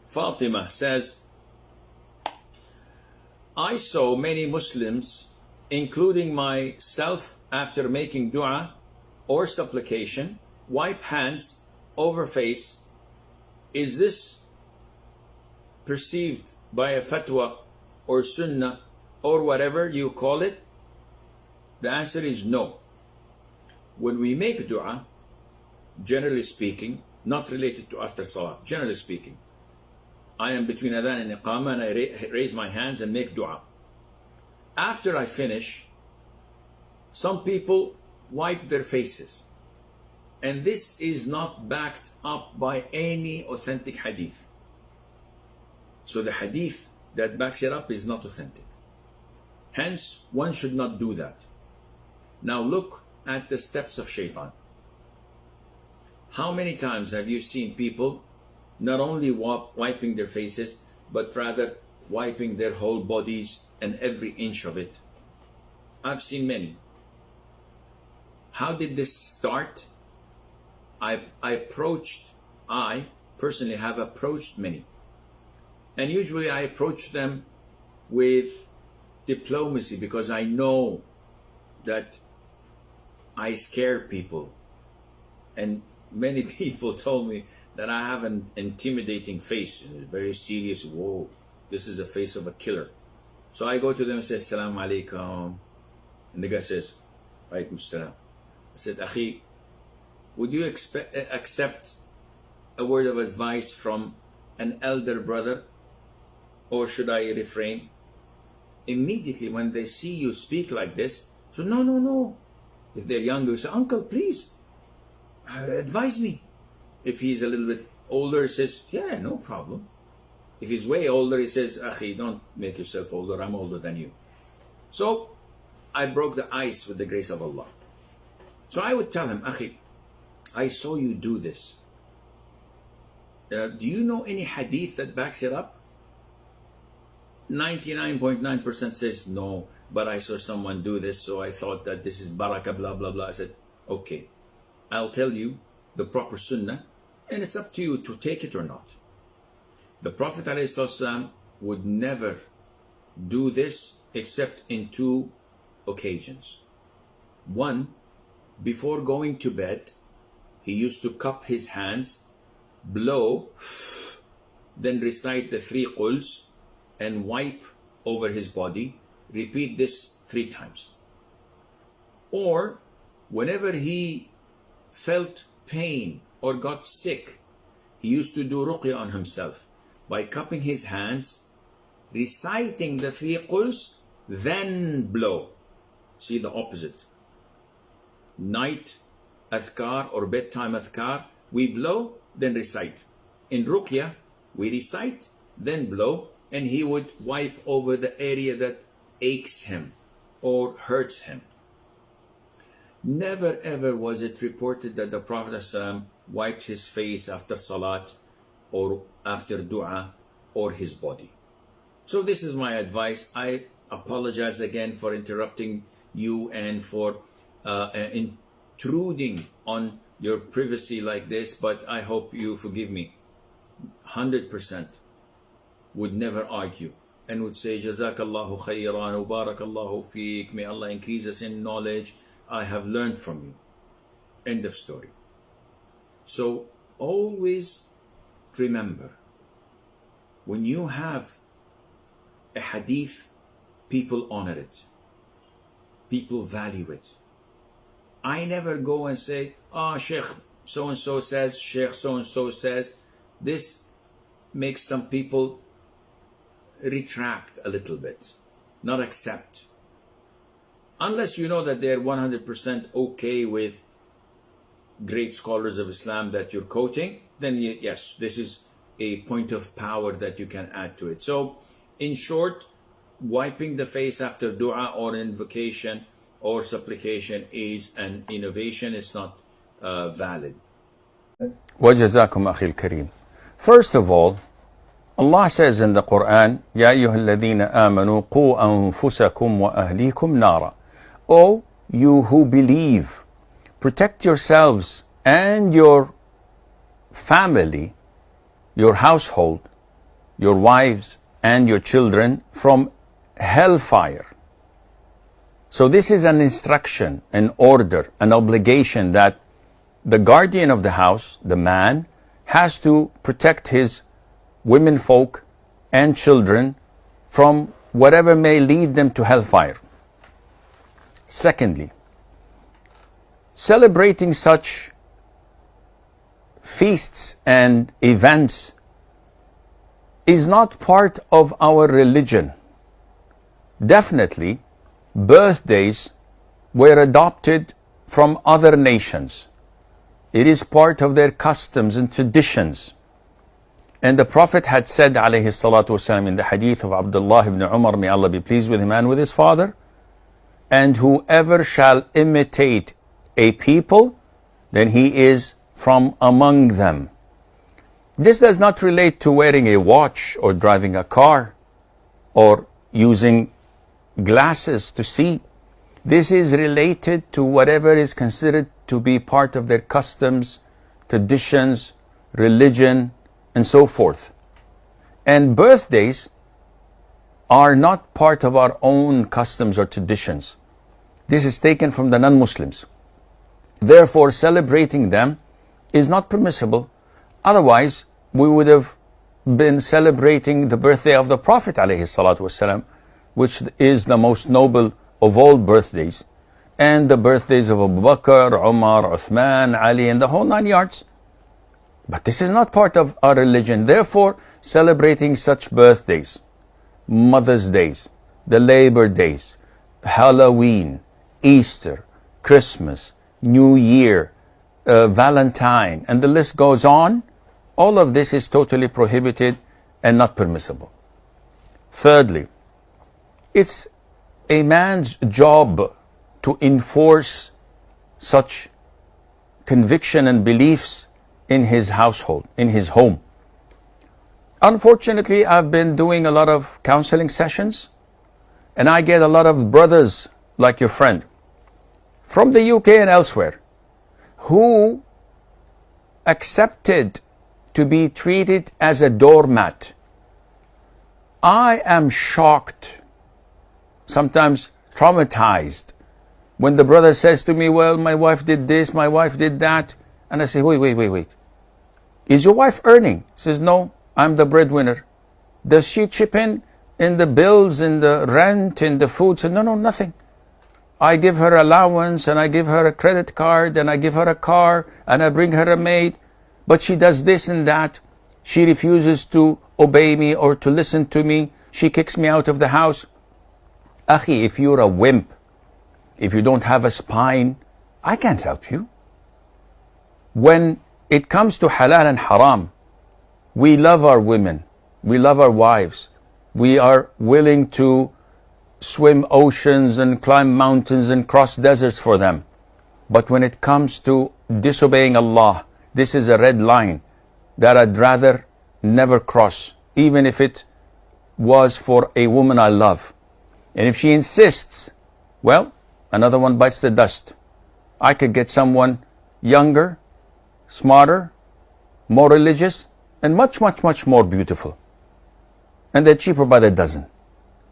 Fatima says, I saw many Muslims, including myself, after making dua or supplication, wipe hands over face. Is this perceived by a fatwa or sunnah or whatever you call it? The answer is no. When we make dua, generally speaking, not related to after salah, generally speaking, I am between adhan and iqamah and I raise my hands and make dua. After I finish, some people wipe their faces. And this is not backed up by any authentic hadith. So the hadith that backs it up is not authentic. Hence, one should not do that. Now look at the steps of shaitan. How many times have you seen people not only wiping their faces, but rather wiping their whole bodies and every inch of it? I've seen many. How did this start? I personally have approached many. And usually I approach them with diplomacy because I know that I scare people. And many people told me that I have an intimidating face, very serious. Whoa, this is the face of a killer. So I go to them and say, Assalamu alaikum. And the guy says, Alaikum salam. I said, Akhi, would you accept a word of advice from an elder brother, or should I refrain? Immediately when they see you speak like this, so no. If they're younger, say, Uncle, please, advise me. If he's a little bit older, he says, yeah, no problem. If he's way older, he says, Akhi, don't make yourself older, I'm older than you. So I broke the ice with the grace of Allah. So I would tell him, Akhi, I saw you do this. Do you know any hadith that backs it up? 99.9% says no, but I saw someone do this, so I thought that this is barakah, blah, blah, blah. I said, okay, I'll tell you the proper sunnah, and it's up to you to take it or not. The Prophet ﷺ would never do this except in two occasions. One, before going to bed, he used to cup his hands, blow, then recite the 3 quls and wipe over his body. Repeat this 3 times. Or whenever he felt pain or got sick, he used to do ruqya on himself by cupping his hands, reciting the 3 quls, then blow. See the opposite. Night adhkar or bedtime adhkar, we blow, then recite. In ruqya, we recite, then blow, and he would wipe over the area that aches him or hurts him. Never ever was it reported that the Prophet ﷺ wiped his face after salat or after dua or his body. So this is my advice. I apologize again for interrupting you and for intruding on your privacy like this, but I hope you forgive me. 100% would never argue and would say, Jazakallahu khayran, Barakallahu feek, may Allah increase us in knowledge. I have learned from you. End of story. So always remember, when you have a hadith, people honor it. People value it. I never go and say, Sheikh so-and-so says, Sheikh so-and-so says. This makes some people retract a little bit, not accept. Unless you know that they're 100% okay with great scholars of Islam that you're quoting, then yes, this is a point of power that you can add to it. So, in short, wiping the face after dua or invocation or supplication is an innovation. It's not valid. وجزاكم أخي الكريم. First of all, Allah says in the Quran, يا أيها الذين آمنوا قوا أنفسكم وأهليكم نارا. O you who believe, protect yourselves and your family, your household your wives and your children from hellfire. So this is an instruction, an order, an obligation that the guardian of the house, the man, has to protect his women folk and children from whatever may lead them to hellfire. Secondly, celebrating such feasts and events is not part of our religion. Definitely, birthdays were adopted from other nations. It is part of their customs and traditions. And the Prophet had said, alayhi salatu wasalam, in the hadith of Abdullah ibn Umar, may Allah be pleased with him and with his father, and whoever shall imitate a people, then he is from among them. This does not relate to wearing a watch or driving a car or using glasses to see. This is related to whatever is considered to be part of their customs, traditions, religion, and so forth. And birthdays are not part of our own customs or traditions. This is taken from the non-Muslims. Therefore, celebrating them is not permissible. Otherwise, we would have been celebrating the birthday of the Prophet ﷺ, which is the most noble of all birthdays, and the birthdays of Abu Bakr, Umar, Uthman, Ali, and the whole 9 yards. But this is not part of our religion. Therefore, celebrating such birthdays, Mother's Days, the Labor Days, Halloween, Easter, Christmas, New Year, Valentine, and the list goes on, all of this is totally prohibited and not permissible. Thirdly, it's a man's job to enforce such conviction and beliefs in his household, in his home. Unfortunately, I've been doing a lot of counseling sessions, and I get a lot of brothers like your friend from the UK and elsewhere who accepted to be treated as a doormat. I am shocked, sometimes traumatized, when the brother says to me, well, my wife did this, my wife did that. And I say, wait. Is your wife earning? He says, no, I'm the breadwinner. Does she chip in the bills, in the rent, in the food? So, no, nothing. I give her allowance, and I give her a credit card, and I give her a car, and I bring her a maid. But she does this and that. She refuses to obey me or to listen to me. She kicks me out of the house. Akhi, if you're a wimp, if you don't have a spine, I can't help you. When it comes to halal and haram, we love our women. We love our wives. We are willing to swim oceans and climb mountains and cross deserts for them. But when it comes to disobeying Allah, this is a red line that I'd rather never cross, even if it was for a woman I love. And if she insists, well, another one bites the dust. I could get someone younger, smarter, more religious, and much more beautiful. And they're cheaper by the dozen.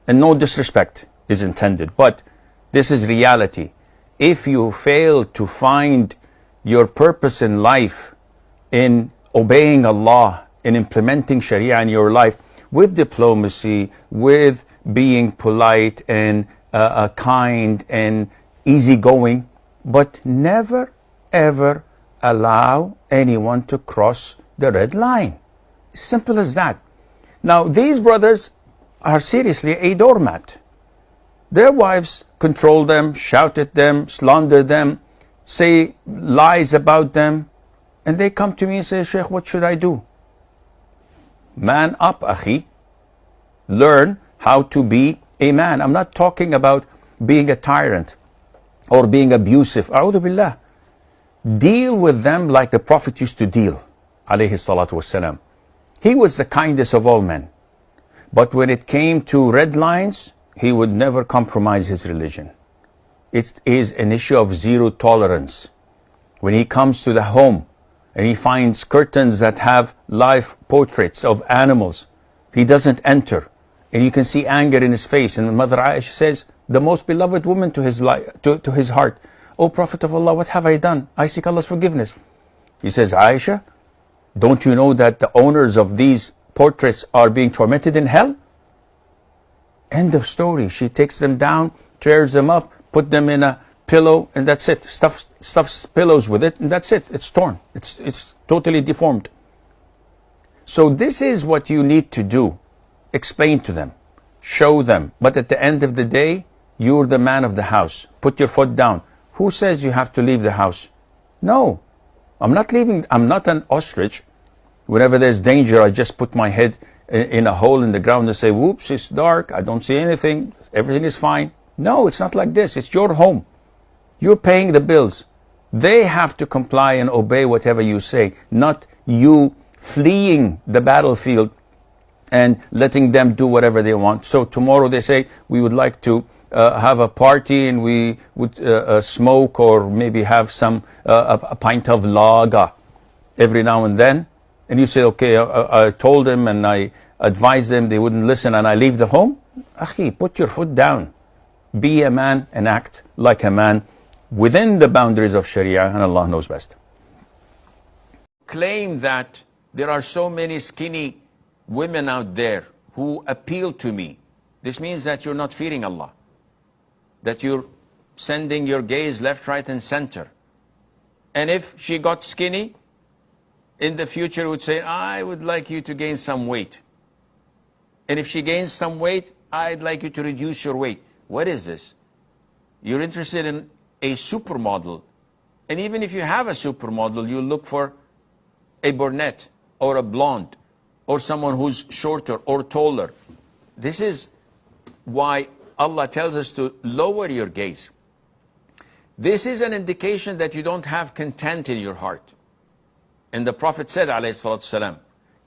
And no disrespect is intended, but this is reality. If you fail to find your purpose in life in obeying Allah, in implementing Sharia in your life with diplomacy, with being polite and kind and easygoing, but never ever allow anyone to cross the red line. Simple as that. Now, these brothers are seriously a doormat. Their wives control them, shout at them, slander them, say lies about them, and they come to me and say, Sheikh, what should I do? Man up, akhi. Learn how to be a man. I'm not talking about being a tyrant or being abusive. A'udhu billah. Deal with them like the Prophet used to deal, alayhi salatu wasalam. He was the kindest of all men. But when it came to red lines, he would never compromise his religion. It is an issue of zero tolerance. When he comes to the home and he finds curtains that have live portraits of animals, He doesn't enter. And you can see anger in his face. And Mother Aisha says, the most beloved woman to his heart, O Prophet of Allah, what have I done? I seek Allah's forgiveness. He says, Aisha, don't you know that the owners of these portraits are being tormented in hell? End of story. She takes them down, tears them up, put them in a pillow, and that's it. Stuffs pillows with it, and that's it. It's torn. It's totally deformed. So this is what you need to do. Explain to them. Show them. But at the end of the day, you're the man of the house. Put your foot down. Who says you have to leave the house? No. I'm not leaving. I'm not an ostrich. Whenever there's danger, I just put my head in a hole in the ground and say, whoops, it's dark. I don't see anything. Everything is fine. No, it's not like this. It's your home. You're paying the bills. They have to comply and obey whatever you say, not you fleeing the battlefield and letting them do whatever they want. So tomorrow they say, we would like to have a party and we would smoke or maybe have a pint of lager every now and then. And you say, okay, I told them and I advised them, they wouldn't listen, and I leave the home. Akhi, put your foot down. Be a man and act like a man within the boundaries of Sharia, and Allah knows best. Claim that there are so many skinny women out there who appeal to me. This means that you're not fearing Allah, that you're sending your gaze left, right, and center. And if she got skinny, in the future would say, I would like you to gain some weight. And if she gains some weight, I'd like you to reduce your weight. What is this? You're interested in a supermodel. And even if you have a supermodel, you look for a brunette or a blonde or someone who's shorter or taller. This is why Allah tells us to lower your gaze. This is an indication that you don't have content in your heart. And the Prophet said, ﷺ,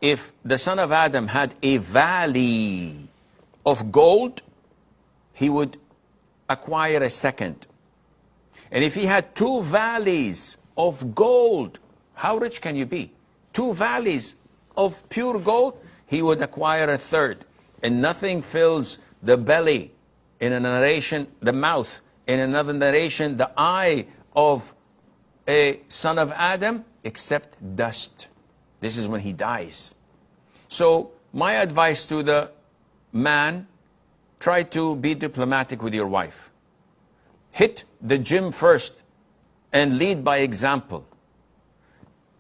if the son of Adam had a valley of gold, he would acquire a second. And if he had 2 valleys of gold, how rich can you be? 2 valleys of pure gold, he would acquire a third. And nothing fills the belly, in a narration, the mouth, in another narration, the eye of a son of Adam, except dust. This is when he dies. So my advice to the man, try to be diplomatic with your wife. Hit the gym first and lead by example.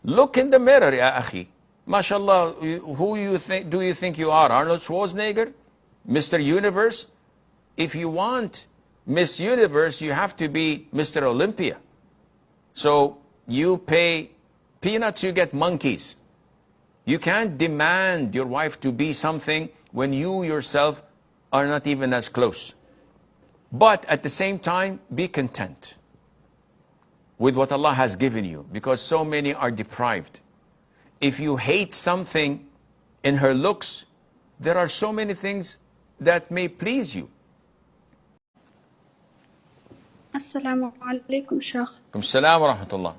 Look in the mirror, ya akhi. MashaAllah, do you think you are? Arnold Schwarzenegger? Mr. Universe? If you want Miss Universe, you have to be Mr. Olympia. So you pay peanuts, you get monkeys. You can't demand your wife to be something when you yourself are not even as close. But at the same time, be content with what Allah has given you, because so many are deprived. If you hate something in her looks, there are so many things that may please you. Assalamu alaikum, Shaykh. As-salam wa rahmatullah.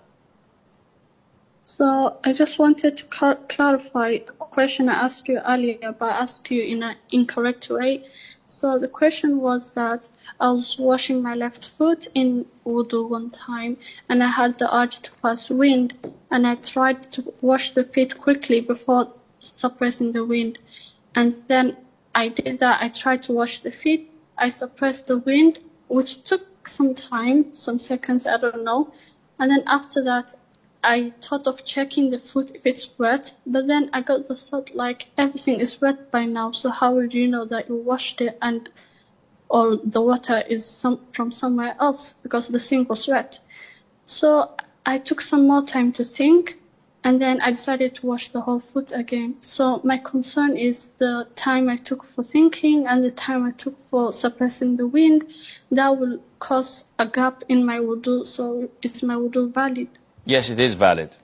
So I just wanted to clarify a question I asked you earlier, but I asked you in an incorrect way. So the question was that I was washing my left foot in wudu one time, and I had the urge to pass wind, and I tried to wash the feet quickly before suppressing the wind. And then I did that. I tried to wash the feet. I suppressed the wind, which took some time, some seconds, I don't know. And then after that, I thought of checking the foot if it's wet, but then I got the thought like everything is wet by now, so how would you know that you washed it or the water is from somewhere else because the sink was wet? So I took some more time to think, and then I decided to wash the whole foot again. So my concern is the time I took for thinking and the time I took for suppressing the wind, that will cause a gap in my wudu, so is my wudu valid? Yes, it is valid.